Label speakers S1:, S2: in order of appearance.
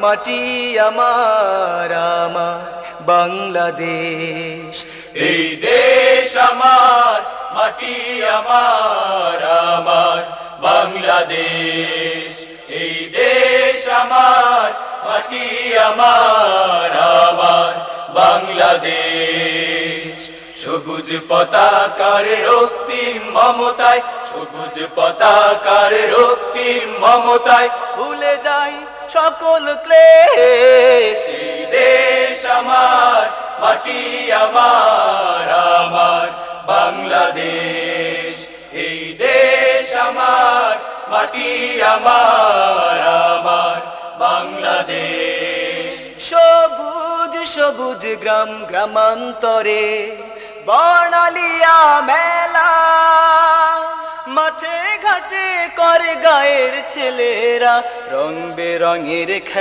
S1: মাটি আমার আমার বাংলাদেশ।
S2: এই দেশ আমার, মাটি আমার আমার বাংলাদেশ। এই দেশ আমার, মাটি আমার আমার বাংলাদেশ। সবুজ পতাকার রক্তিম মমতায়, সবুজ পতাকার রক্তিম মমতায়
S1: ভুলে যাই সকল ক্লেশ।
S2: এই দেশ আমার, মাটি আমার আমার বাংলাদেশ। এই দেশ আমার, মাটি আমার আমার বাংলাদেশ।
S1: সবুজ সবুজ গ্রাম গ্রামান্তরে বর্ণালিয়া মেলা, মাঠে ঘাটে করে গায়ের ছেলেরা রং বেরঙের খেলা।